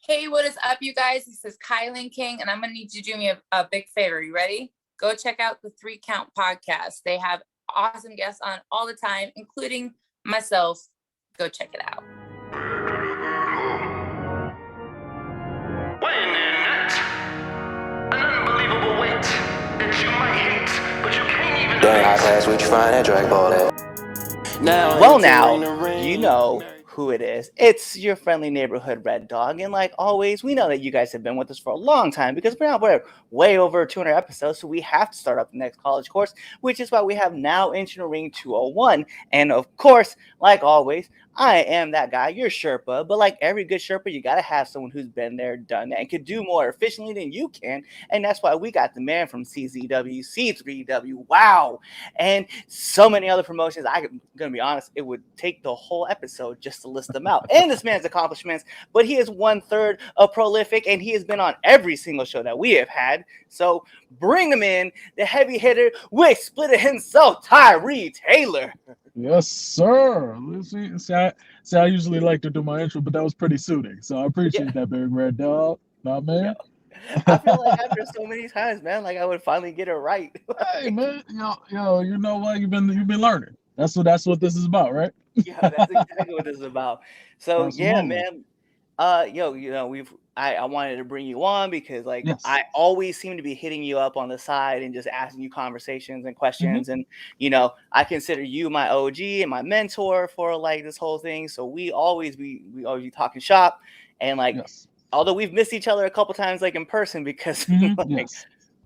Hey, what is up, you guys? This is Kylan King, and I'm going to need you to do me a big favor. You ready? Go check out the 3 Count podcast. They have awesome guests on all the time, including myself. Go check it out. Weighing in at an unbelievable weight that you might hate, but you can't even During high class, we trying to drag ball that. Now, you know who it is. It's your friendly neighborhood Red Dog. And like always, we know that you guys have been with us for a long time because we're way over 200 episodes. So we have to start up the next college course, which is why we have Now Entering the Ring 201. And of course, like always, I am that guy, your Sherpa. But like every good Sherpa, you got to have someone who's been there, done that, and could do more efficiently than you can. And that's why we got the man from CZW, C3W, wow, and so many other promotions. I'm going to be honest, it would take the whole episode just to list them out. And this man's accomplishments, but he is 1/3 of prolific, and he has been on every single show that we have had. So bring him in, the heavy hitter, with splitter himself, Tyree Taylor. Yes, sir. See, I usually like to do my intro, but that was pretty suiting. So I appreciate that, Big Red Dog. Nah, man. I feel like after so many times, man, like I would finally get it right. Hey, man, yo, you know what? You've been learning. That's what this is about, right? Yeah, that's exactly what this is about. So Absolutely. man, I wanted to bring you on because like Yes. I always seem to be hitting you up on the side and just asking you conversations and questions. And I consider you my OG and my mentor for like this whole thing. So we always be talking shop, and like although we've missed each other a couple times like in person because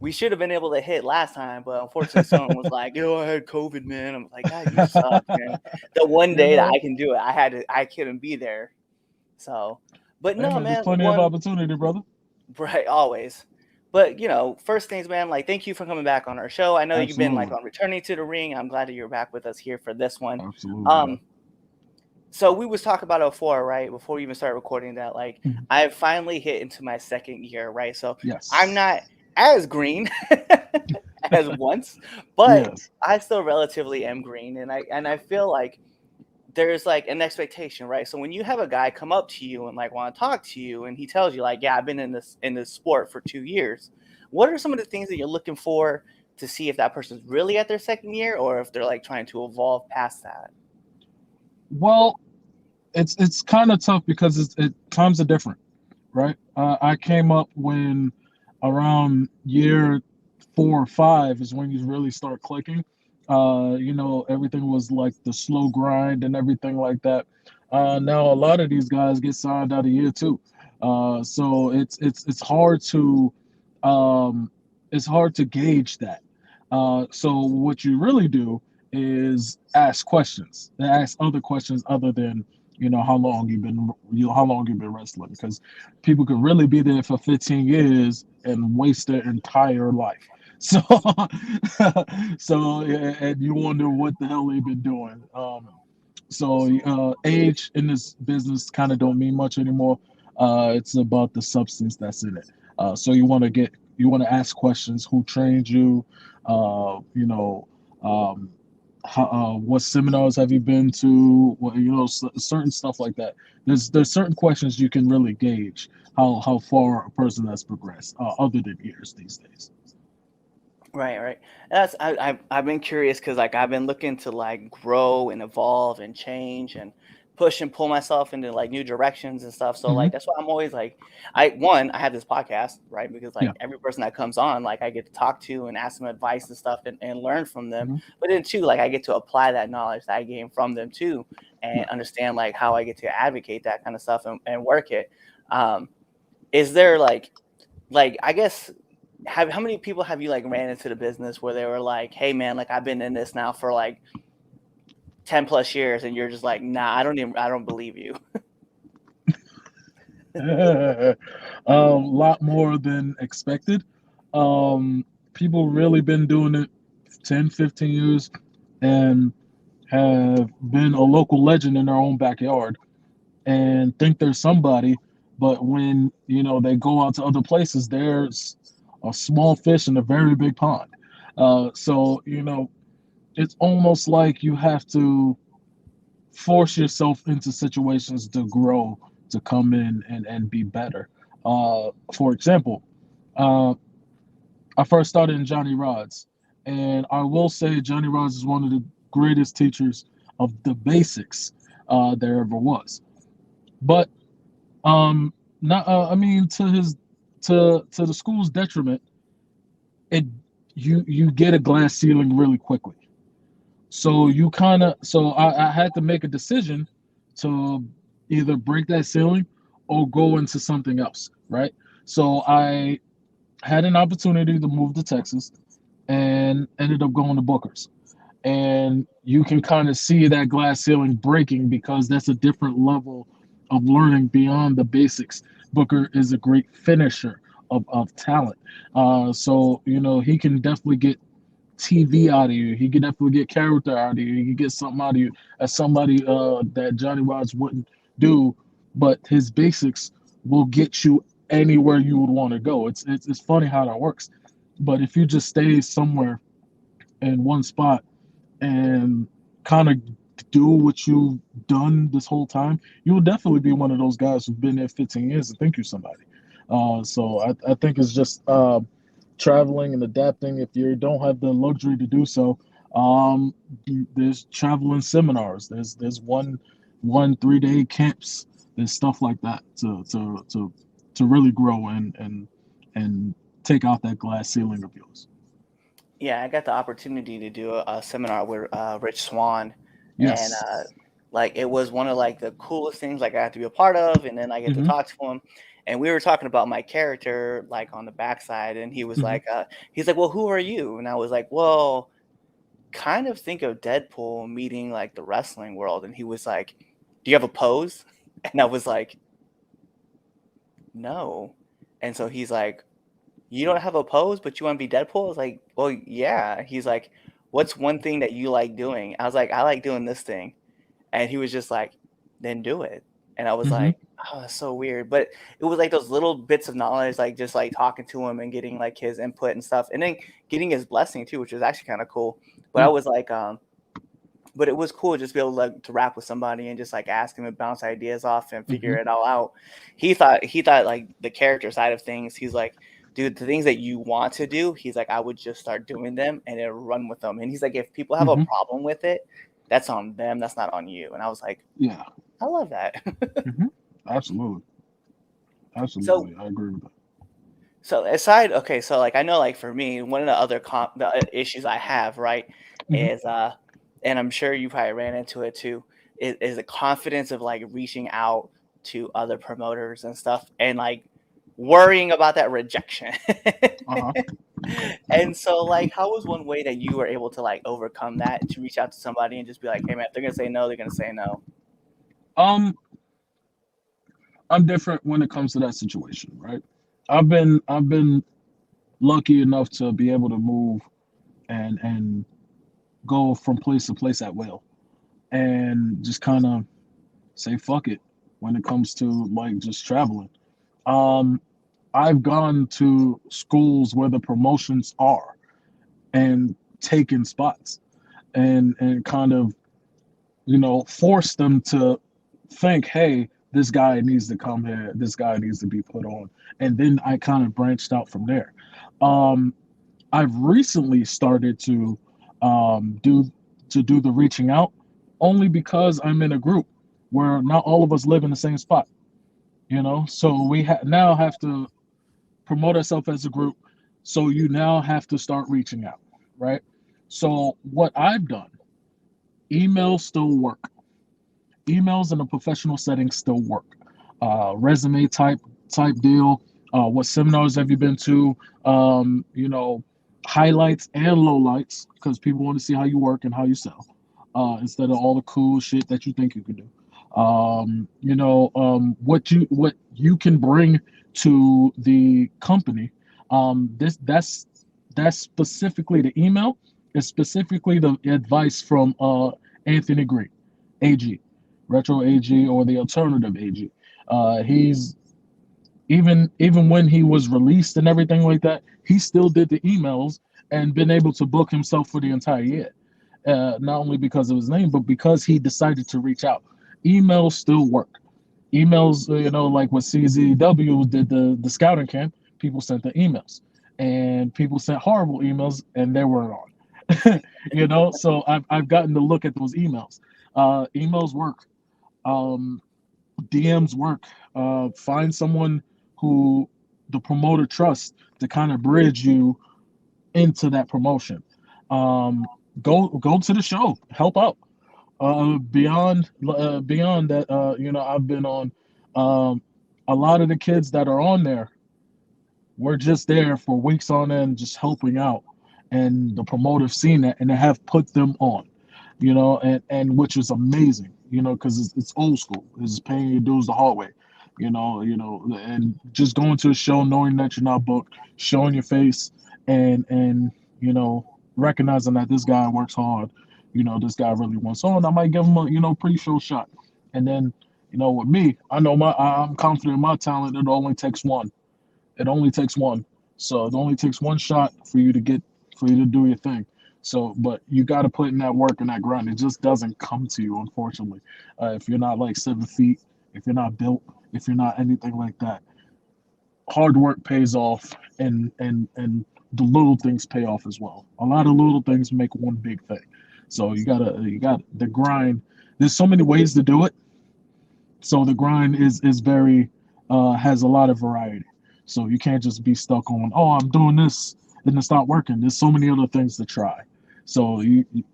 we should have been able to hit last time, but unfortunately someone was like, I had COVID, man. I'm like, God, you suck, man. The one day that I can do it, I couldn't be there. So, but no, man. There's plenty of opportunity, brother. Right, always. But, first things, man, like, thank you for coming back on our show. I know you've been, like, on Returning to the Ring. I'm glad that you're back with us here for this one. Absolutely. So we was talking about before, right, before we even started recording that, like, I finally hit into my second year, right? So I'm not as green as once, but I still relatively am green. And I feel like there's like an expectation, right? So when you have a guy come up to you and like want to talk to you and he tells you like, I've been in this sport for 2 years, what are some of the things that you're looking for to see if that person's really at their second year or if they're like trying to evolve past that? Well, it's kind of tough because times are different, right? I came up when around year 4 or 5 is when you really start clicking. Everything was like the slow grind and everything like that. Now a lot of these guys get signed out of year 2, so it's hard to gauge that. So what you really do is ask questions, ask other questions other than how long you've been wrestling, because people could really be there for 15 years and waste their entire life. So and you wonder what the hell they've been doing. So age in this business kind of don't mean much anymore. It's about the substance that's in it. So you want to ask questions. Who trained you? What seminars have you been to? Certain stuff like that. There's certain questions you can really gauge how far a person has progressed, other than years these days. Right. I've been curious because like I've been looking to like grow and evolve and change and push and pull myself into like new directions and stuff. So like that's why I'm always like I have this podcast, right? Because like every person that comes on, like I get to talk to and ask them advice and stuff and learn from them. But then too, like I get to apply that knowledge that I gain from them too and understand like how I get to advocate that kind of stuff and work it. Is there like I guess how many people have you like ran into the business where they were like, hey man, like I've been in this now for like 10 plus years and you're just like, nah, I don't believe you? A lot more than expected. People really been doing it 10, 15 years and have been a local legend in their own backyard and think there's somebody, but when they go out to other places, there's a small fish in a very big pond. So it's almost like you have to force yourself into situations to grow to come in and be better. For example, uh, I first started in Johnny Rods, and I will say Johnny Rods is one of the greatest teachers of the basics there ever was. But not I mean to the school's detriment, it you get a glass ceiling really quickly. So I had to make a decision to either break that ceiling or go into something else, right? So I had an opportunity to move to Texas and ended up going to Booker's. And you can kind of see that glass ceiling breaking because that's a different level of learning beyond the basics. Booker is a great finisher of talent. So, he can definitely get TV out of you. He can definitely get character out of you. He can get something out of you as somebody that Johnny Rods wouldn't do. But his basics will get you anywhere you would want to go. It's funny how that works. But if you just stay somewhere in one spot and kind of do what you've done this whole time, you will definitely be one of those guys who've been there 15 years and think you're somebody. So I think it's just traveling and adapting. If you don't have the luxury to do so, there's traveling seminars. There's one 3-day camps. There's stuff like that to really grow and take out that glass ceiling of yours. Yeah, I got the opportunity to do a seminar with Rich Swan, Yes. and like it was one of like the coolest things like I had to be a part of, and then I get to talk to him, and we were talking about my character like on the backside, and he was like, he's like, well, who are you? And I was like, well, kind of think of Deadpool meeting like the wrestling world, and he was like, do you have a pose? And I was like, no, and so he's like, you don't have a pose, but you want to be Deadpool? I was like, well, yeah. He's like, what's one thing that you like doing? I was like, I like doing this thing. And he was just like, then do it. And I was like, oh, that's so weird. But it was like those little bits of knowledge, like just like talking to him and getting like his input and stuff. And then getting his blessing too, which was actually kind of cool. But I was like, but it was cool just to be able to rap with somebody and just like ask him and bounce ideas off and figure it all out. He thought like the character side of things, he's like, dude, the things that you want to do, he's like, I would just start doing them and then run with them. And he's like, if people have a problem with it, that's on them. That's not on you. And I was like, yeah, I love that. Absolutely. So, I agree with that. So aside, okay, so like I know, like for me, one of the other the issues I have, right, is and I'm sure you probably ran into it too, is the confidence of like reaching out to other promoters and stuff, and like worrying about that rejection. And so, like, how was one way that you were able to like overcome that, to reach out to somebody and just be like, hey man, if they're gonna say no, they're gonna say no. I'm different when it comes to that situation, right? I've been lucky enough to be able to move and go from place to place at will, and just kind of say fuck it when it comes to like just traveling. I've gone to schools where the promotions are and taken spots and kind of force them to think, hey, this guy needs to come here, this guy needs to be put on, and then I kind of branched out from there. I've recently started to do the reaching out, only because I'm in a group where not all of us live in the same spot, so we now have to promote ourselves as a group. So you now have to start reaching out, right? So what I've done, emails still work. Emails in a professional setting still work. Resume type deal. What seminars have you been to? Highlights and lowlights, because people want to see how you work and how you sell, instead of all the cool shit that you think you can do. What you can bring to the company. That's specifically the email. Is specifically the advice from Anthony Green, AG, Retro AG, or the alternative AG. He's even when he was released and everything like that, he still did the emails and been able to book himself for the entire year. Not only because of his name, but because he decided to reach out. Emails still work. emails, like what CZW did the scouting camp, people sent the emails, and people sent horrible emails, and they weren't on. So I've gotten to look at those emails. Emails work. Um, DMs work. Find someone who the promoter trusts to kind of bridge you into that promotion. Um, go to the show, help out. Beyond that, I've been on. Um, a lot of the kids that are on there were just there for weeks on end, just helping out, and the promoter's seen that, and they have put them on, and which is amazing, because it's old school. It's paying your dues the hard way, and just going to a show, knowing that you're not booked, showing your face, and recognizing that this guy works hard, this guy really wants on. I might give him a pre-show shot, and then with me, I know I'm confident in my talent. It only takes one. It only takes one. So it only takes one shot for you to do your thing. So, but you got to put in that work and that grind. It just doesn't come to you, unfortunately. If you're not like 7 feet, if you're not built, if you're not anything like that, hard work pays off, and the little things pay off as well. A lot of little things make one big thing. So you got the grind. There's so many ways to do it. So the grind is very has a lot of variety. So you can't just be stuck on, oh, I'm doing this and it's not working. There's so many other things to try. So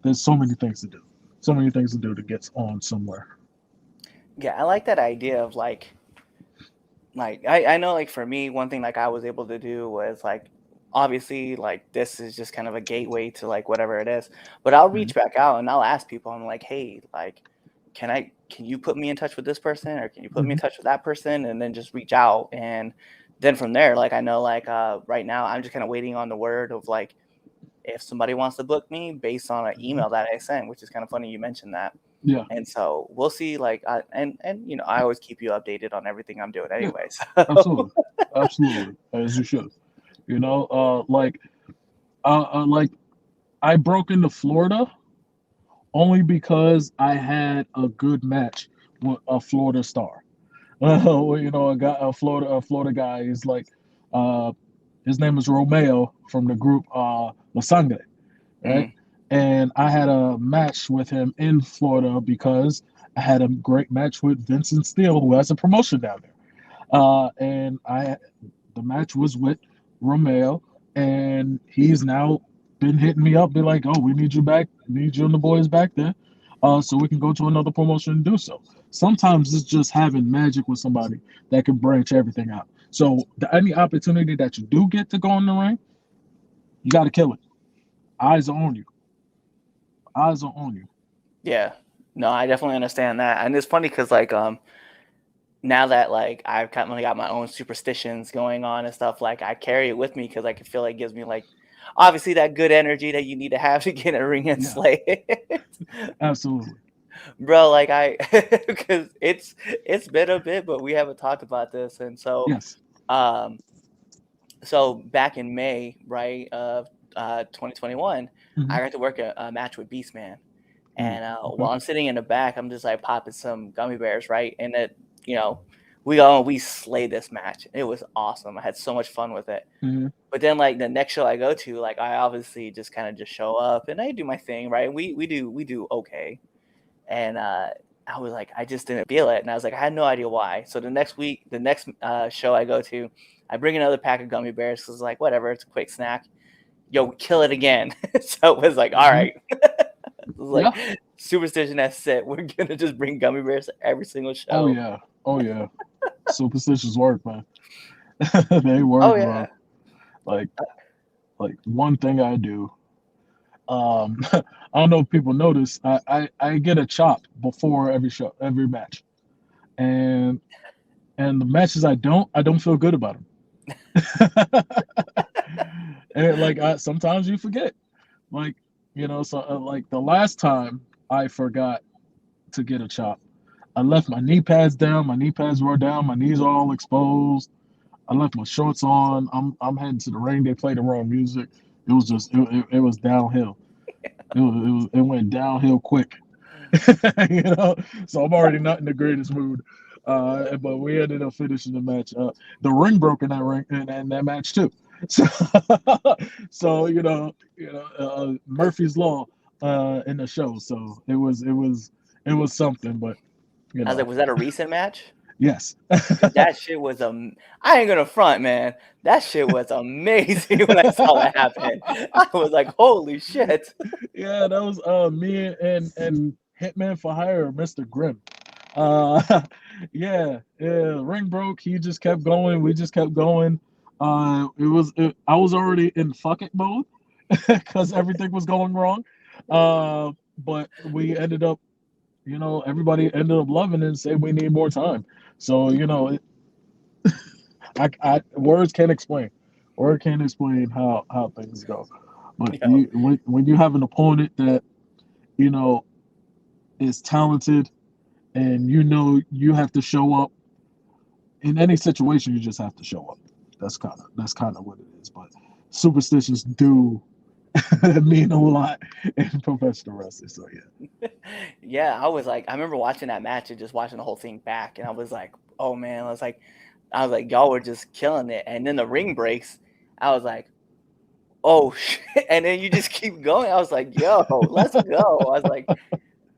there's so many things to do. So many things to do to get on somewhere. Yeah, I like that idea of like I know, like, for me, one thing like I was able to do was like, obviously, like, this is just kind of a gateway to like whatever it is, but I'll reach back out and I'll ask people. I'm like, hey, like, can you put me in touch with this person, or can you put me in touch with that person, and then just reach out. And then from there, like, I know, like, right now I'm just kind of waiting on the word of like, if somebody wants to book me based on an email that I sent, which is kind of funny you mentioned that. Yeah, And so we'll see, like, and I always keep you updated on everything I'm doing anyway. absolutely, absolutely, as you should. Like I broke into Florida only because I had a good match with a Florida star. A Florida guy is like, uh, his name is Romeo from the group La Sangre, right? Mhm. And I had a match with him in Florida because I had a great match with Vincent Steele, who has a promotion down there. And the match was with Romeo, and he's now been hitting me up, be like, "Oh, we need you back, need you and the boys back there, so we can go to another promotion and do so." Sometimes it's just having magic with somebody that can branch everything out. So any opportunity that you do get to go in the ring, you got to kill it. Eyes are on you. Eyes are on you. Yeah, no, I definitely understand that. And it's funny because like now that like I've kind of got my own superstitions going on and stuff, like I carry it with me because I can feel like it gives me like obviously that good energy that you need to have to get in a ring and Yeah. slay. Absolutely. Bro, like because it's been a bit, but we haven't talked about this. And so Yes. so back in May, right, of 2021, Mhm. I got to work a match with Beastman. And Okay. while I'm sitting in the back, I'm just like popping some gummy bears, right? And we slayed this match. It was awesome. I had so much fun with it. Mhm. But then like the next show I go to, like I obviously just kind of just show up and I do my thing, right? We do okay. And I was like, I just didn't feel it. And I was like, I had no idea why. So the next show I go to, I bring another pack of gummy bears because it's like, whatever, it's a quick snack. Yo, kill it again. So it was like, all right. It was like superstition that's set. We're gonna just bring gummy bears to every single show. Oh yeah. Superstitions work, man. They work, Oh bro. yeah. Like one thing I do. I don't know if people notice. I get a chop before every match, and the matches I don't feel good about them. And like sometimes you forget, like so like the last time I forgot to get a chop, I left my knee pads down. My knee pads were down. My knees are all exposed. I left my shorts on. I'm heading to the ring. They played the wrong music. It was just it was downhill. It went downhill quick. So I'm already not in the greatest mood. But we ended up finishing the match. The ring broke in that ring and that match too. So, so Murphy's Law in the show. So it was something. But I was like, was that a recent match? Yes. Because that shit was I ain't gonna front, man. That shit was amazing when I saw that happen. I was like, holy shit. Yeah, that was me and Hitman for Hire, Mr. Grimm. Yeah, ring broke. He just kept going. We just kept going. I was already in fuck it mode because everything was going wrong. But we ended up, everybody ended up loving it and said we need more time. So I words can't explain. Word can't explain how things go. But Yo. when you have an opponent that is talented, and you have to show up in any situation, you just have to show up. That's kind of what it is. But superstitions do mean a lot in professional wrestling. So yeah. Yeah, I was like, I remember watching that match and just watching the whole thing back, and I was like, oh man, I was like, y'all were just killing it. And then the ring breaks. I was like, oh shit. And then you just keep going. I was like, yo, let's go. I was like,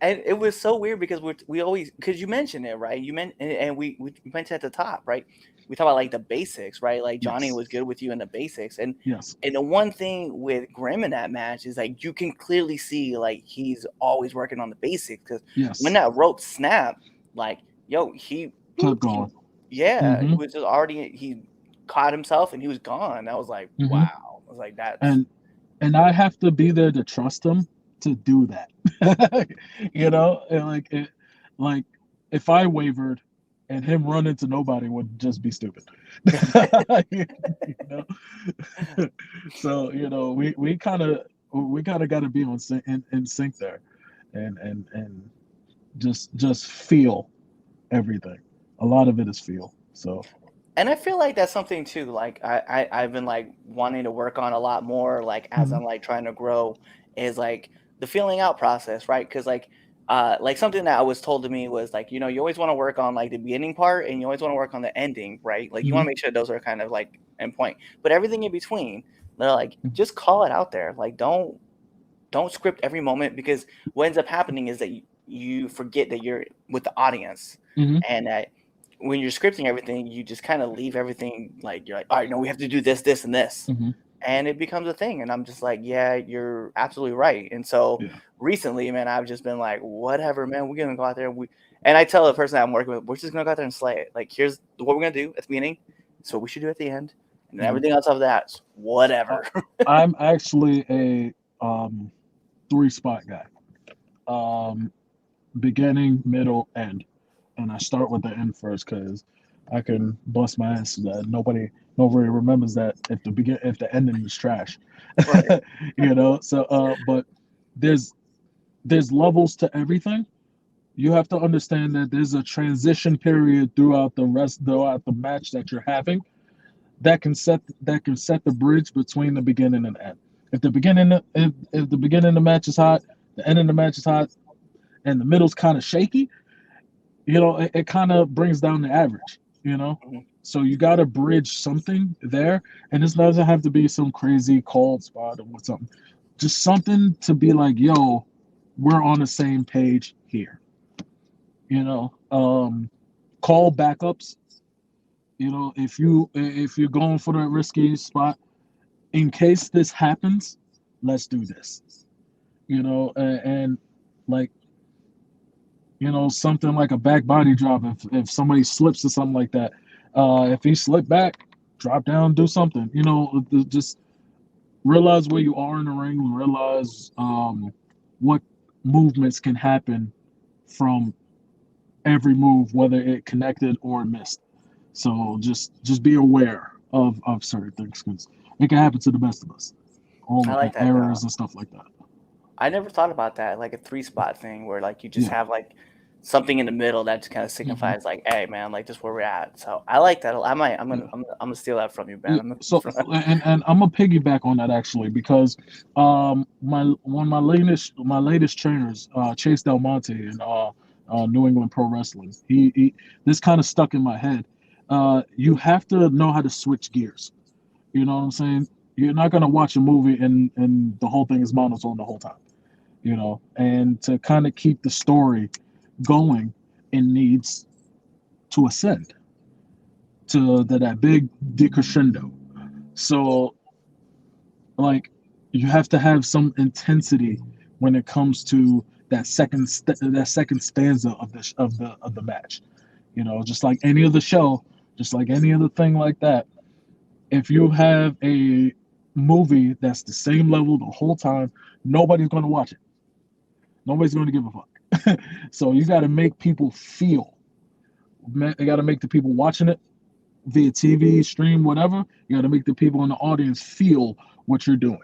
and it was so weird because we always, because you mentioned it, right? You meant, and we mentioned at the top, right? We talk about like the basics, right? Like Johnny Yes. was good with you in the basics. And Yes. and the one thing with Grimm in that match is like you can clearly see like he's always working on the basics, because Yes. when that rope snapped, like, yo, he Kept going. he was just already, he caught himself and he was gone. I was like, Mhm. wow. I was like, that's And I have to be there to trust him to do that. And like if I wavered and him run into nobody would just be stupid. you know? So, we kind of got to be on in sync there, and just feel everything. A lot of it is feel. So. And I feel like that's something too, like I've been like wanting to work on a lot more, like as I'm like trying to grow, is like the feeling out process, right? Because like something that I was told to me was like, you always want to work on like the beginning part and you always want to work on the ending, right? Like you want to make sure those are kind of like in point, but everything in between, they're like, just call it out there. Like don't script every moment, because what ends up happening is that you forget that you're with the audience, and that when you're scripting everything, you just kind of leave everything, like you're like, all right, no, we have to do this, this, and this, and it becomes a thing. And I'm just like, yeah, you're absolutely right. And so recently, man, I've just been like, whatever, man, we're gonna go out there and I tell the person I'm working with, we're just gonna go out there and slay it. Like, here's what we're gonna do at the beginning, so we should do at the end, and everything else of that's whatever. I'm actually a 3-spot guy. Beginning, middle, end. And I start with the end first because I can bust my ass that nobody remembers that if the ending is trash. Right. So but there's levels to everything. You have to understand that there's a transition period throughout the match that you're having that can set the bridge between the beginning and the end. If the beginning of the match is hot, the end of the match is hot, and the middle's kind of shaky, it kind of brings down the average, So you got to bridge something there, and this doesn't have to be some crazy cold spot or something. Just something to be like, yo, we're on the same page here. Call backups. If you're going for that risky spot, in case this happens, let's do this. And like, something like a back body drop. If somebody slips or something like that, if he slipped back, drop down, do something. Just realize where you are in the ring. Realize what movements can happen from every move, whether it connected or missed. So just be aware of certain things, because it can happen to the best of us. All I the like that, errors though. and stuff like that. I never thought about that, like a 3-spot thing where like you just have like something in the middle that just kind of signifies like, hey man, like this is where we're at. So I like that. I'm gonna steal that from you, man. And I'm gonna piggyback on that actually, because one of my latest trainers, Chase Del Monte, and New England Pro Wrestling. This kind of stuck in my head. You have to know how to switch gears. You know what I'm saying? You're not gonna watch a movie and the whole thing is monotone the whole time. And to kind of keep the story going, it needs to ascend to that big decrescendo. So, like, you have to have some intensity when it comes to that second stanza of the match. Just like any other show, just like any other thing like that. If you have a movie that's the same level the whole time, nobody's going to watch it. Nobody's going to give a fuck. So you got to make people feel. You got to make the people watching it via TV, stream, whatever. You got to make the people in the audience feel what you're doing.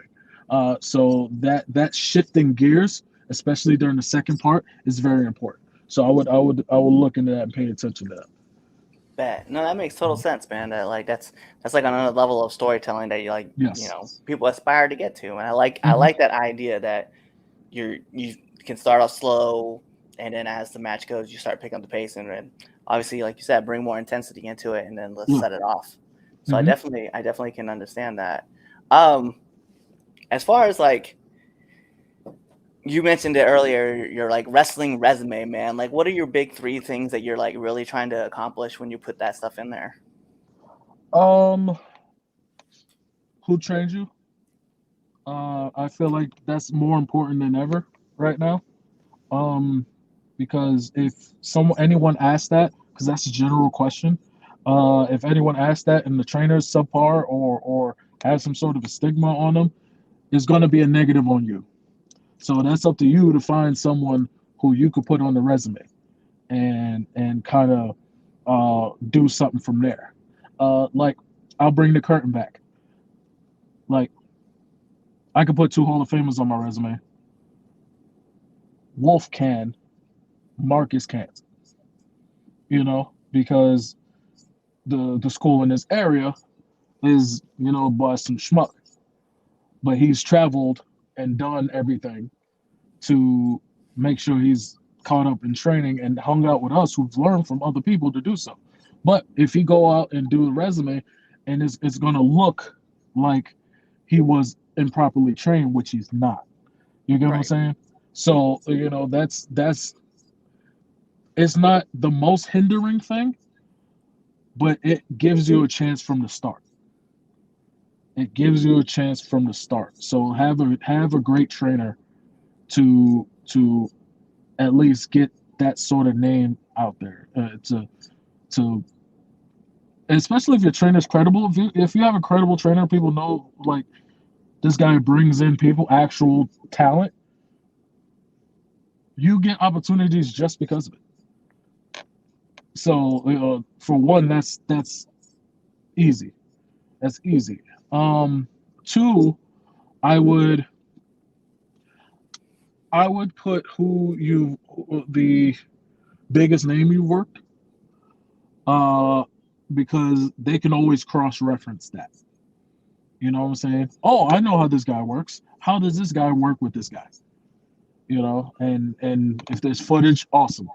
So that shifting gears, especially during the second part, is very important. So I would look into that and pay attention to that. Bet. No, that makes total sense, man. That like that's like another level of storytelling that Yes. people aspire to get to. And I like that idea that you can start off slow, and then as the match goes, you start picking up the pace, and then obviously, like you said, bring more intensity into it, and then let's set it off. So I definitely can understand that. As far as like you mentioned it earlier, your like wrestling resume, man. Like, what are your big 3 things that you're like really trying to accomplish when you put that stuff in there? Who trained you? I feel like that's more important than ever right now. Because if anyone asks that, because that's a general question, if anyone asks that and the trainer's subpar or has some sort of a stigma on them, it's going to be a negative on you. So that's up to you to find someone who you could put on the resume and kind of do something from there. Like, I'll bring the curtain back. Like, I could put 2 Hall of Famers on my resume. Wolf can, Marcus can't. Because the school in this area is, by some schmuck. But he's traveled and done everything to make sure he's caught up in training and hung out with us who've learned from other people to do so. But if he go out and do a resume and it's going to look like he was improperly trained, which he's not. You get what I'm saying? So, that's it's not the most hindering thing, but it gives you a chance from the start. It gives you a chance from the start. So have a great trainer to at least get that sort of name out there. To especially if your trainer's credible. If you have a credible trainer, people know like this guy brings in people, actual talent. You get opportunities just because of it. So for one, that's easy. That's easy. 2, I would put the biggest name you worked, because they can always cross-reference that. You know what I'm saying? Oh, I know how this guy works. How does this guy work with this guy? And if there's footage, awesome.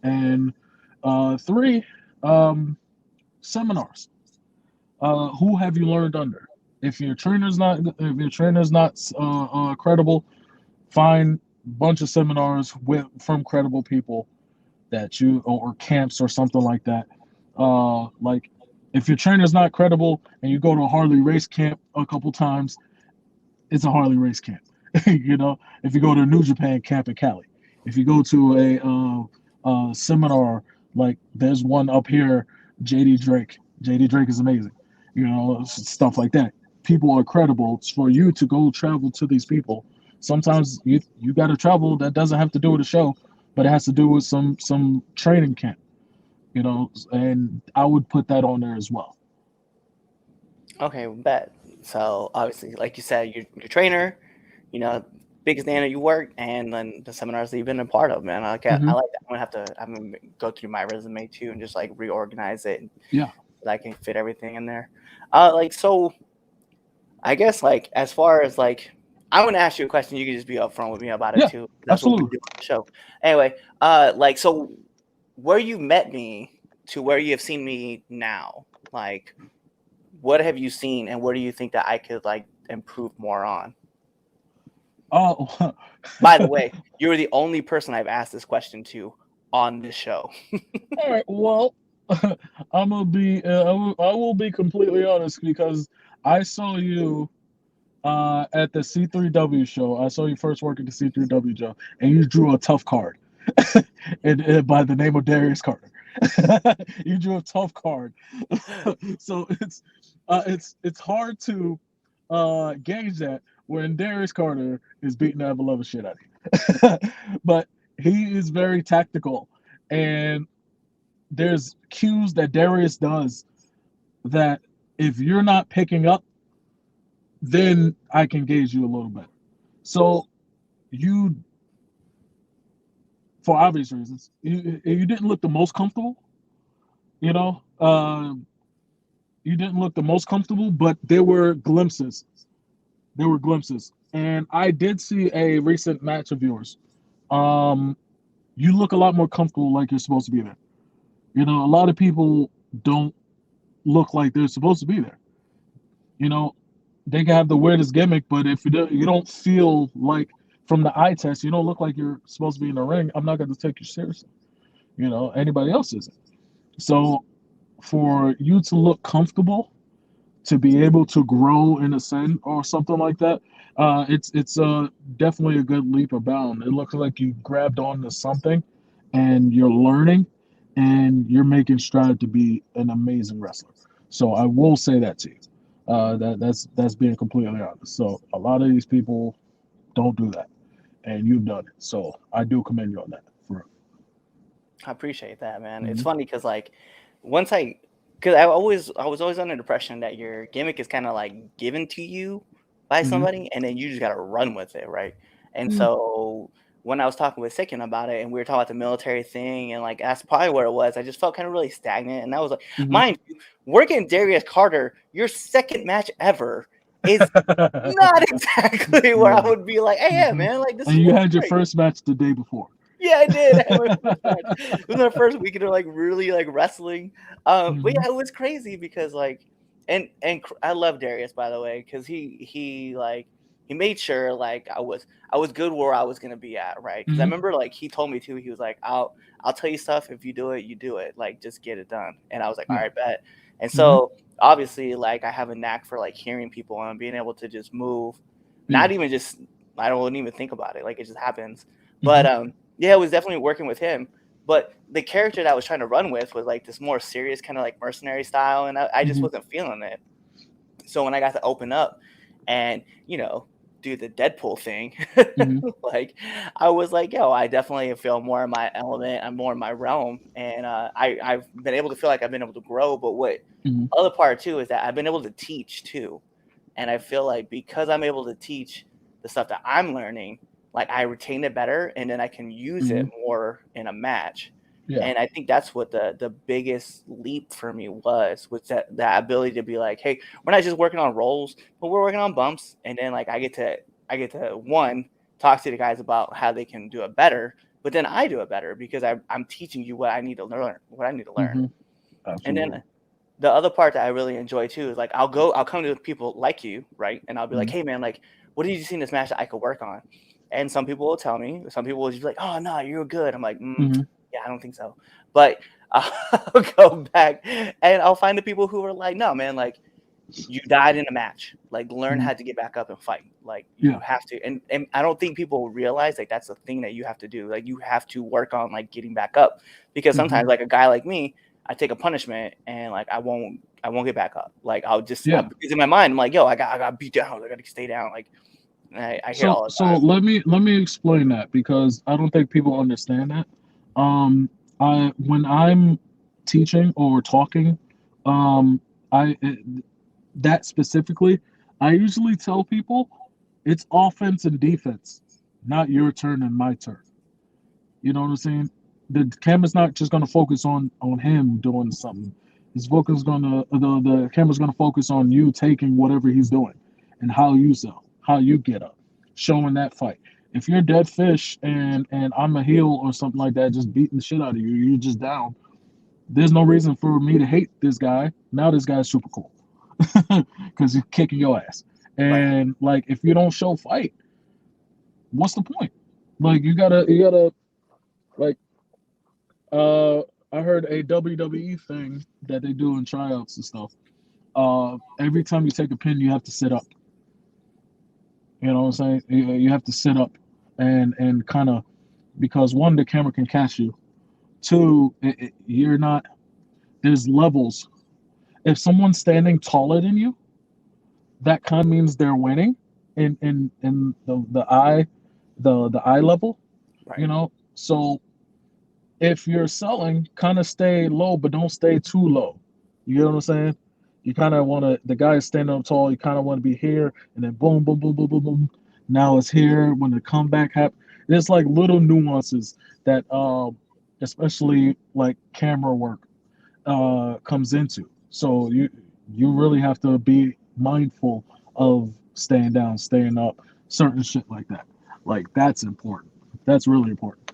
And 3, seminars. Who have you learned under? If your trainer's not credible, find a bunch of seminars from credible people or camps or something like that. Like, if your trainer's not credible and you go to a Harley race camp a couple times, it's a Harley race camp. If you go to a New Japan camp in Cali, if you go to a seminar, like there's one up here, JD Drake is amazing. Stuff like that. People are credible. It's for you to go travel to these people. Sometimes you got to travel. That doesn't have to do with a show, but it has to do with some training camp. And I would put that on there as well. Okay, bet. So obviously, like you said, your trainer, biggest name that you work, and then the seminars that you've been a part of, man. I like that. I'm gonna go through my resume too and just like reorganize it. Yeah. So that I can fit everything in there. So I guess like as far as like I'm gonna ask you a question. You can just be upfront with me about it Yeah, too. That's what we absolutely. do on the show. Anyway, like, so where you met me to where you have seen me now, like, what have you seen, and what do you think that I could like improve more on? Oh, By the way, you're the only person I've asked this question to on this show. all right. Well, I'm gonna be. I will be completely honest because I saw you at the C3W show. I saw you first work at the C3W show, and you drew a tough card, and by the name of Darius Carter. You drew a tough card, so it's hard to gauge that when Darius Carter is beating the ever loving shit out of you. But he is very tactical, and there's cues that Darius does that if you're not picking up, then I can gauge you a little bit. So you, for obvious reasons, you didn't look the most comfortable. You know, you didn't look the most comfortable, but there were glimpses. There were glimpses, and I did see a recent match of yours. Um, you look a lot more comfortable, like you're supposed to be there. You know, a lot of people don't look like they're supposed to be there. You know, they can have the weirdest gimmick, but if you don't feel like from the eye test, you don't look like you're supposed to be in the ring, I'm not going to take you seriously. You know, anybody else isn't. So for you to look comfortable, to be able to grow and ascend or something like that, it's definitely a good leap of bound. It looks like you grabbed on to something, and you're learning, and you're making stride to be an amazing wrestler. So I will say that to you. That's being completely honest. So a lot of these people don't do that, and you've done it. So I do commend you on that. For I appreciate that, man. It's Mhm. funny because like because I was always under the impression that your gimmick is kind of like given to you by Mhm. somebody, and then you just gotta run with it, right? And Mhm. so when I was talking with Sicken about it, and we were talking about the military thing, and like that's probably where it was. I just felt kind of really stagnant, and I was like, Mhm. mind you, working Darius Carter, your second match ever is not exactly where I Yeah. would be like, hey, yeah, Mhm. man, like this And is you really had your great. first match the day before. Yeah, I did. I had my first match. It was my first weekend of like really like wrestling. But Mhm. yeah, it was crazy because like, I love Darius, by the way, because he like he made sure like I was good where I was gonna be at, right? Because I Mhm. remember like he told me too. He was like, I'll tell you stuff if you do it, you do it. Like just get it done. And I was like, all Yeah. right, bet. And Mhm. so obviously like I have a knack for like hearing people and being able to just move, Yeah. not even just I don't even think about it, like it just happens. But Mhm. yeah, it was definitely working with him. But the character that I was trying to run with was like this more serious kind of like mercenary style, and I just Mhm. wasn't feeling it. So when I got to open up and, do the Deadpool thing, Mhm. like I was like, yo, I definitely feel more in my element. I'm more in my realm. And I've been able to feel like I've been able to grow. But what Mhm. other part too is that I've been able to teach too. And I feel like because I'm able to teach the stuff that I'm learning, like I retain it better and then I can use it Mhm. more in a match. Yeah. And I think that's what the biggest leap for me was that ability to be like, hey, we're not just working on rolls, but we're working on bumps. And then like I get to one talk to the guys about how they can do it better, but then I do it better because I'm teaching you what I need to learn. Mhm. And Absolutely. then the other part that I really enjoy too is like I'll come to people like you, right? And I'll be like, Mhm. hey man, like what did you see in this match that I could work on? And some people will tell me, some people will just be like, oh no, you're good. I'm like, Mhm. yeah, I don't think so. But I'll go back and I'll find the people who are like, no man, like you died in a match. Like learn Mhm. how to get back up and fight. Like you Yeah. have to. And I don't think people realize like that's the thing that you have to do. Like you have to work on like getting back up because Mhm. sometimes like a guy like me, I take a punishment and like I won't get back up. Like Yeah. because in my mind I'm like, yo, I got beat down. I got to stay down. Like I hear it all the So time. let me explain that because I don't think people understand that. Um, I when I'm teaching or talking, um, I that specifically, I usually tell people it's offense and defense, not your turn and my turn. You know what I'm saying? The camera's not just gonna focus on him doing something. His focus gonna the camera's gonna focus on you taking whatever he's doing and how you sell, how you get up. showing that fight. If you're dead fish and I'm a heel or something like that, just beating the shit out of you, you're just down. There's no reason for me to hate this guy. Now this guy's super cool because he's kicking your ass. Right. And like, if you don't show fight, what's the point? Like, you gotta like. I heard a WWE thing that they do in tryouts and stuff. Every time you take a pin, you have to sit up. You know what I'm saying? You have to sit up and kind of, because one, the camera can catch you. Two, you're not. There's levels. If someone's standing taller than you, that kind of means they're winning in the eye level. Right. You know, so if you're selling, kind of stay low, but don't stay too low. You get what I'm saying? You kind of want to, the guy is standing up tall, you kind of want to be here, and then boom, boom, boom, boom, boom, boom. Now it's here when the comeback happens. There's like little nuances that, especially like camera work, comes into. So you really have to be mindful of staying down, staying up, certain shit like that. Like, that's important. That's really important.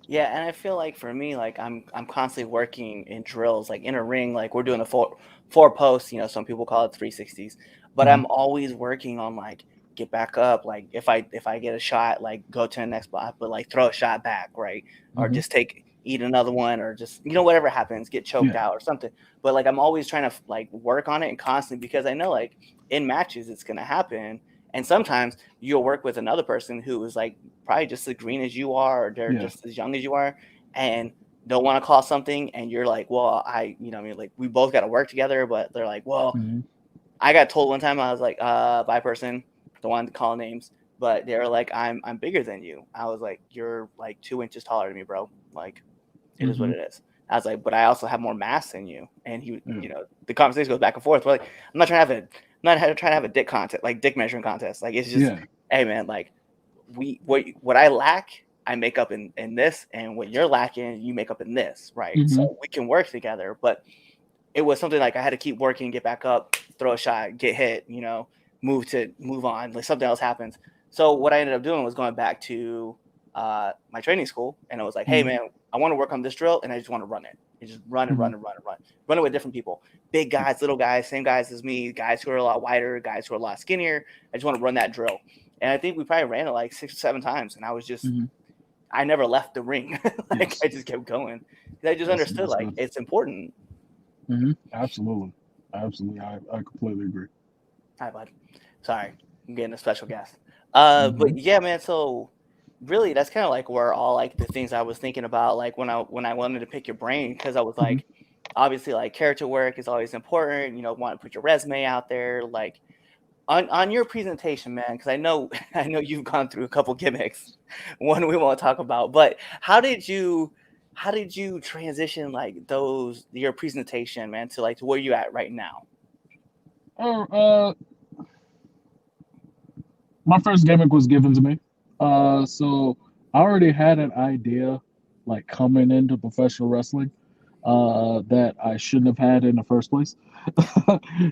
Yeah, and I feel like for me, like I'm constantly working in drills, like in a ring, like we're doing a four posts, some people call it 360s, but Mhm. I'm always working on like get back up, like if I get a shot, like go to the next spot, but like throw a shot back, right? Or Mhm. just eat another one, or just whatever happens, get choked Yeah. out or something. But like I'm always trying to like work on it and constantly, because I know like in matches it's gonna happen. And sometimes you'll work with another person who is like probably just as green as you are, or they're Yeah. just as young as you are, and don't want to call something. And you're like, well, like we both got to work together. But they're like, well, Mhm. I got told one time, I was like, by person, don't want to call names, but they were like, I'm bigger than you. I was like, you're like 2 inches taller than me, bro. Like, it is what Mhm. it is. I was like, but I also have more mass than you. And he, Yeah. the conversation goes back and forth. We're like, I'm not trying to have a dick contest, like dick measuring contest. Like, it's just, Yeah. hey man, like what I lack, I make up in this, and what you're lacking, you make up in this, right? Mhm. So we can work together. But it was something like I had to keep working, get back up, throw a shot, get hit, move on, like something else happens. So what I ended up doing was going back to my training school, and it was like, hey Mhm. man, I want to work on this drill, and I just want to run it. And just run and run Mhm. and run and run it with different people, big guys, little guys, same guys as me, guys who are a lot wider, guys who are a lot skinnier. I just want to run that drill, and I think we probably ran it like 6 or 7 times, and I was just, Mhm. I never left the ring. Like Yes. I just kept going. I just That's understood like good. it's important. Absolutely. Absolutely. I completely agree. Hi, bud. Sorry, I'm getting a special guest. Mhm. But yeah, man. So really, that's kind of like where all like the things I was thinking about, like when I wanted to pick your brain, because I was Mhm. like, obviously, like character work is always important. Want to put your resume out there, like on your presentation, man. Because I know I know you've gone through a couple gimmicks. One we won't talk about, but how did you transition like your presentation, man, to like to where you at right now? Oh, my first gimmick was given to me. So I already had an idea, like coming into professional wrestling, that I shouldn't have had in the first place.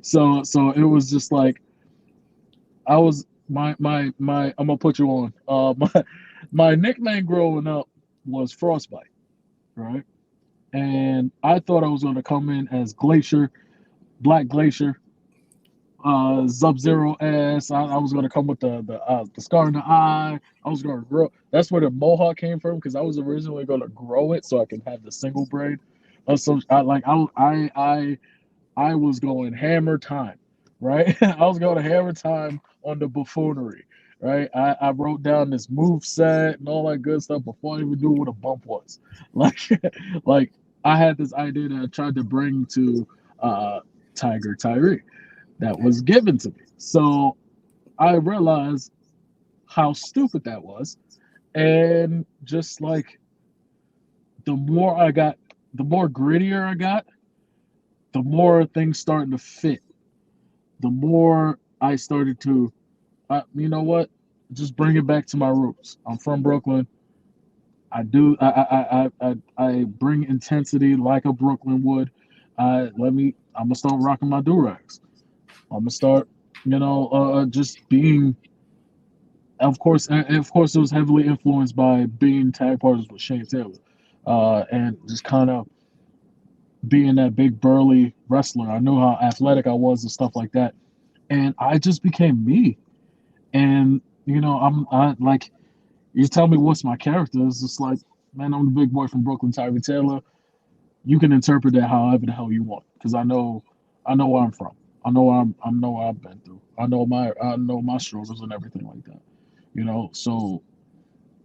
So it was just like I was my. I'm gonna put you on. My nickname growing up was Frostbite, right? And I thought I was gonna come in as Glacier, Black Glacier, Sub Zero ass. I was gonna come with the scar in the eye. I was gonna grow. That's where the mohawk came from, because I was originally gonna grow it so I can have the single braid. So I was going hammer time, right? I was going to hammer time on the buffoonery, right? I wrote down this move set and all that good stuff before I even knew what a bump was. Like like I had this idea that I tried to bring to Tiger Tyree that was given to me. So I realized how stupid that was. And just like the more grittier I got, the more things starting to fit. The more I started to, you know what? Just bring it back to my roots. I'm from Brooklyn. I do. I bring intensity like a Brooklyn would. I'm gonna start rocking my do rags. I'm gonna start, just being of course, it was heavily influenced by being tag partners with Shane Taylor, and just kind of being that big burly wrestler. I knew how athletic I was and stuff like that, and I just became me. And I like, you tell me what's my character, it's just like, man, I'm the big boy from Brooklyn, Tyree Taylor. You can interpret that however the hell you want, because I know where I'm from. I know what I've been through. I know my struggles and everything like that. So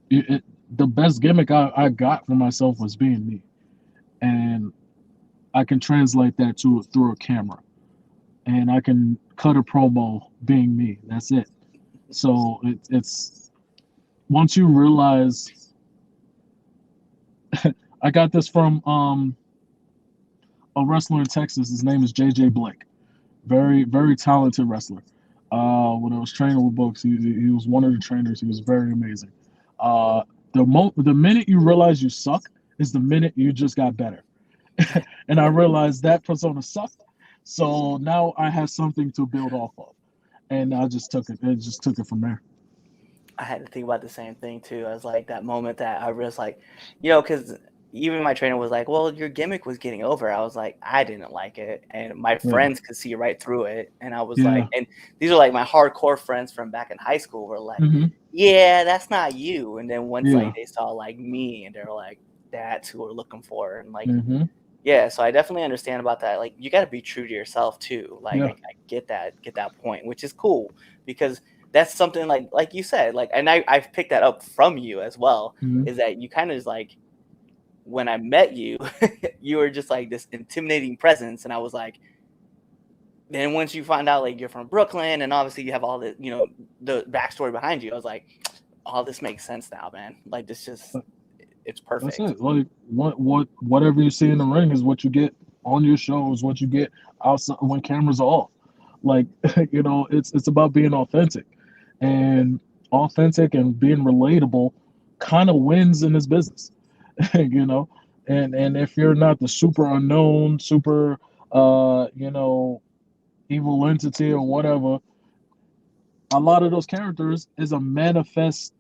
the best gimmick I got for myself was being me, and I can translate that through a camera, and I can cut a promo being me. That's it. So it's once you realize, I got this from a wrestler in Texas. His name is JJ Blake. Very, very talented wrestler. When I was training with books, he was one of the trainers. He was very amazing. The minute you realize you suck is the minute you just got better. And I realized that persona sucked. So now I have something to build off of. And I just took it. It just took it from there. I had to think about the same thing too. I was like, that moment that I was like, because even my trainer was like, well, your gimmick was getting over. I was like, I didn't like it. And my friends could see right through it. And I was like, and these are like my hardcore friends from back in high school were like, yeah, that's not you. And then once like they saw like me and they're like, that's who we're looking for. And like, yeah, so I definitely understand about that. Like, you got to be true to yourself too. Like, I get that point, which is cool, because that's something like you said, like, and I've picked that up from you as well, is that you kind of just like, when I met you, you were just like this intimidating presence. And I was like, then once you find out like you're from Brooklyn and obviously you have all the, the backstory behind you, I was like, oh, this makes sense now, man. Like, this just, it's perfect. That's it. Like, whatever you see in the ring is what you get on your shows, what you get outside when cameras are off. Like, it's about being authentic, and being relatable kind of wins in this business. And if you're not the super unknown, super evil entity or whatever, a lot of those characters is a manifest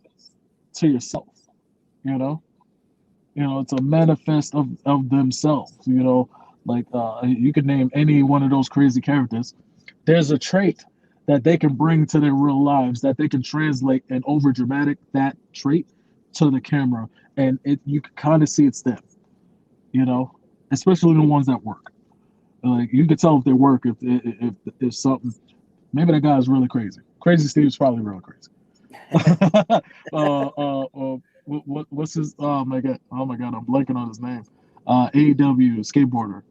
to yourself. It's a manifest of themselves. Like, you could name any one of those crazy characters. There's a trait that they can bring to their real lives, that they can translate and over dramatic that trait to the camera, and you can kind of see it's them. Especially the ones that work. Like, you can tell if they work if something. Maybe that guy is really crazy. Crazy Steve's probably real crazy. What's his? Oh my god! I'm blanking on his name. AEW skateboarder.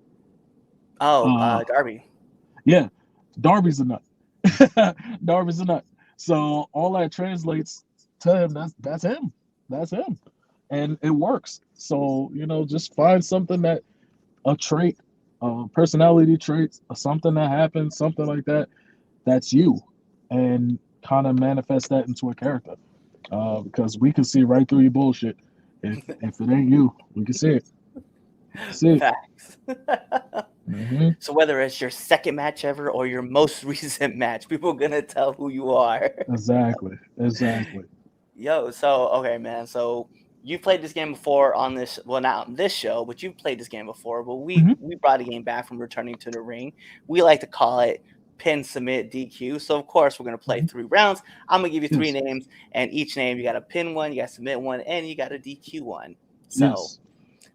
Darby. Yeah, Darby's a nut. Darby's a nut. So all that translates to him. That's him. That's him, and it works. So just find something a trait, personality traits, or something that happens, something like that. That's you, and kind of manifest that into a character. Because we can see right through your bullshit. If it ain't you, we can see it. Facts. So whether it's your second match ever or your most recent match, people are gonna tell who you are. Exactly. Yo, so okay, man. So you played this game before on this, well, not on this show, but you've played this game before. But we brought a game back from Returning to the Ring. We like to call it pin, submit, DQ. So of course we're gonna play 3 rounds. I'm gonna give you 3 names, and each name you got to pin one, you got to submit one, and you got to DQ one. So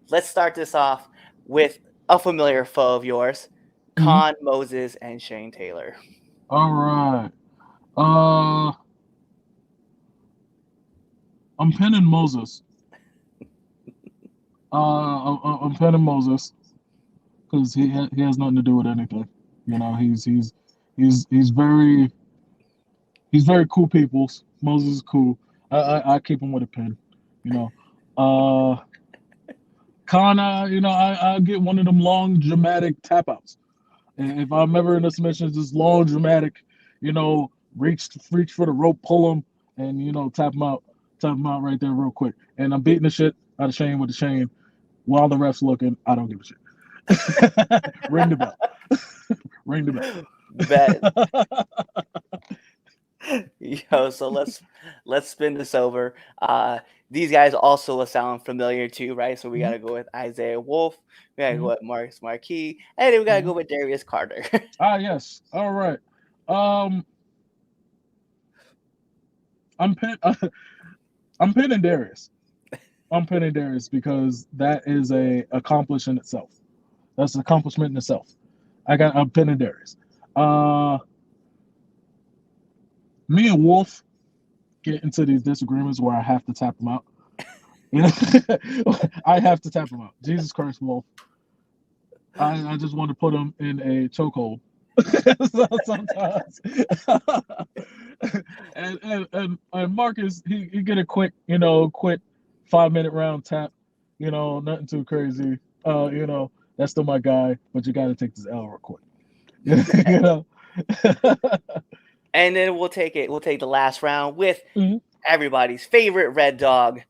let's start this off with a familiar foe of yours, Khan Moses and Shane Taylor. All right. I'm pinning Moses. I'm pinning Moses because he has nothing to do with anything. He's very cool people. Moses is cool. I keep him with a pin. Kana, I get one of them long dramatic tap outs. And if I'm ever in a submission, just long dramatic, reach for the rope, pull him, and tap him out right there real quick. And I'm beating the shit out of Shane with the chain while the ref's looking. I don't give a shit. Ring the bell. Ring the bell. Bet. Yo, so let's spin this over. These guys also will sound familiar too, right? So we gotta go with Isaiah Wolf, we gotta go with Marcus Marquis, and then we gotta go with Darius Carter. Yes. All right. I'm I'm pinning Darius. I'm pinning Darius because that is a accomplishment in itself. That's an accomplishment in itself. I'm pinning Darius. Me and Wolf get into these disagreements where I have to tap him out. You know, I have to tap him out. Jesus Christ, Wolf. I just want to put him in a chokehold sometimes. and Marcus, he get a quick 5-minute round tap. Nothing too crazy. That's still my guy, but you got to take this L real quick. you know. And then we'll take the last round with everybody's favorite Red Dog,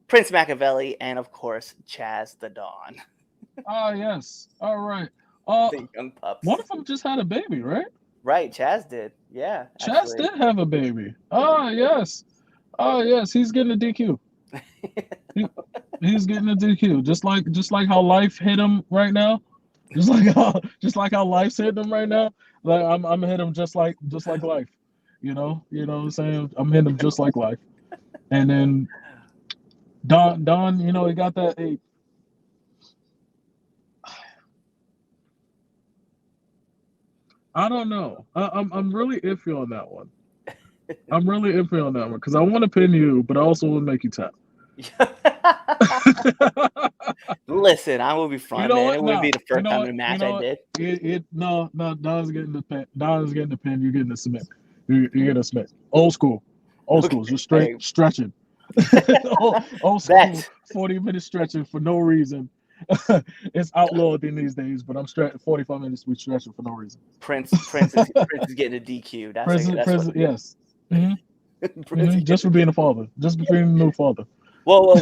Prince Machiavelli, and of course Chaz the Don. Yes. All right. The young pups. One of them just had a baby, right? Right, Chaz did. Yeah. Chaz did have a baby. Yes. Yes. He's getting a DQ. He's getting a DQ. Just like how life hit him right now. Just like how life's hitting him right now. Like I'm hitting him just like life. You know what I'm saying? I'm hitting him just like life. And then Don, he got that. Hey, I don't know. I'm really iffy on that one. I'm really iffy on that one because I want to pin you, but I also want to make you tap. Listen, I will be fun, man. It wouldn't be the first time in a match I did. No, Don's getting the pin. Don's getting the pin. You're getting the submit. You're getting a submit. Old school. Just straight stretching. old school. 40-minute stretching for no reason. It's outlawed in these days, but I'm 45 minutes we stretching for no reason. Prince is getting a DQ. That's yes. Just for being a father. Just for being a new father. Whoa.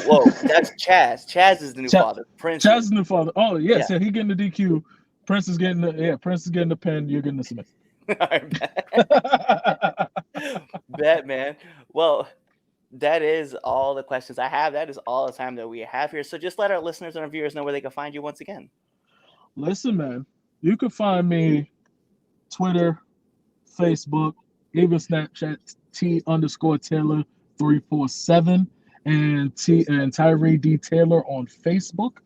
That's Chaz. Chaz is the new father. Prince is the new father. Oh, yes. Yeah, he getting the DQ. Prince is getting the pen. You're getting the submit. Bet, man. Well, that is all the questions I have. That is all the time that we have here. So just let our listeners and our viewers know where they can find you once again. Listen, man. You can find me Twitter, Facebook, even Snapchat, T_Taylor347 and Tyree D Taylor on Facebook.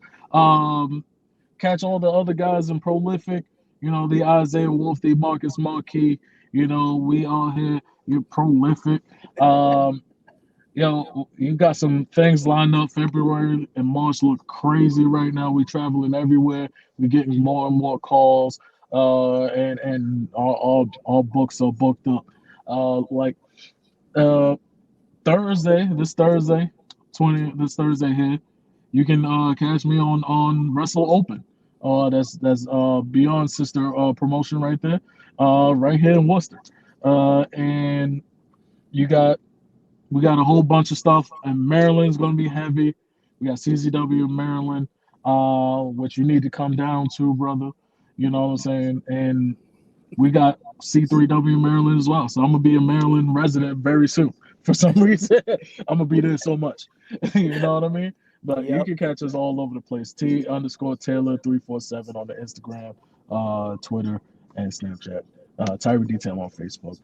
Catch all the other guys in Prolific, the Isaiah Wolf, the Marcus Marquis, we all here, you're Prolific. You got some things lined up. February and March look crazy right now. We're traveling everywhere. We're getting more and more calls, and all books are booked up. This Thursday here, you can catch me on Wrestle Open. That's Beyond Sister promotion right there, right here in Worcester. And we got a whole bunch of stuff, and Maryland's gonna be heavy. We got CZW Maryland, which you need to come down to, brother. You know what I'm saying? And we got C3W Maryland as well. So I'm gonna be a Maryland resident very soon. For some reason, I'm gonna be there so much. You know what I mean? But you can catch us all over the place. T_Taylor347 on the Instagram, Twitter, and Snapchat. Tyree Detail on Facebook.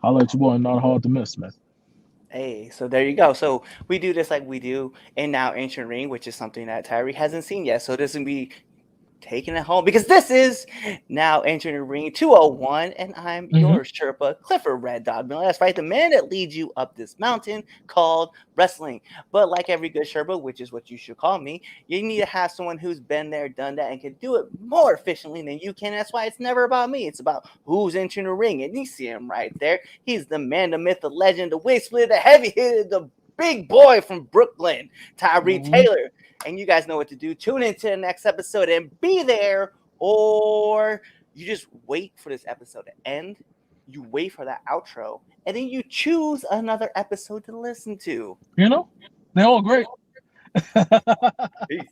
Holla at your boy, not hard to miss, man. Hey, so there you go. So we do this like we do in Now Ancient Ring, which is something that Tyree hasn't seen yet. So this will be taking it home because this is Now Ancient Ring 201, and I'm your Sherpa, Clifford Red Dog Miller. That's right, the man that leads you up this mountain called wrestling. But like every good Sherpa, which is what you should call me, you need to have someone who's been there, done that, and can do it more efficiently than you can. That's why it's never about me. It's about who's entering the ring, and you see him right there. He's the man, the myth, the legend, the wig splitter, the heavy hitter, the big boy from Brooklyn, Tyree Taylor. And you guys know what to do. Tune into the next episode and be there, or you just wait for this episode to end. You wait for that outro, and then you choose another episode to listen to. They're all great. Peace.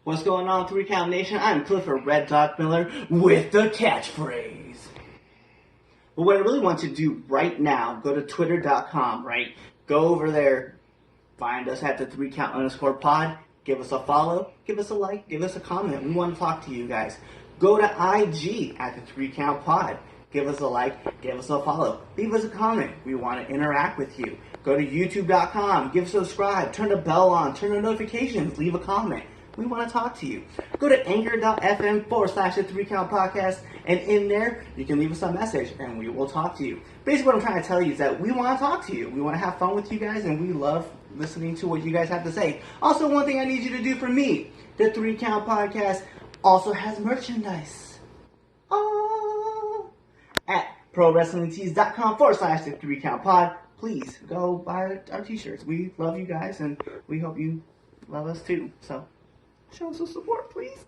What's going on, 3 Count Nation? I'm Clifford Red Dog Miller with the catchphrase. But what I really want you to do right now, go to twitter.com, right? Go over there, find us at the 3count_pod, give us a follow, give us a like, give us a comment. We want to talk to you guys. Go to IG at the 3count_pod. Give us a like, give us a follow, leave us a comment. We want to interact with you. Go to youtube.com, give subscribe, turn the bell on, turn the notifications, leave a comment. We want to talk to you. Go to anchor.fm/the 3count podcast, and in there, you can leave us a message, and we will talk to you. Basically, what I'm trying to tell you is that we want to talk to you. We want to have fun with you guys, and we love listening to what you guys have to say. Also, one thing I need you to do for me, the 3count podcast also has merchandise. At prowrestlingtees.com/the 3count pod. Please go buy our t-shirts. We love you guys, and we hope you love us too. So show us some support, please.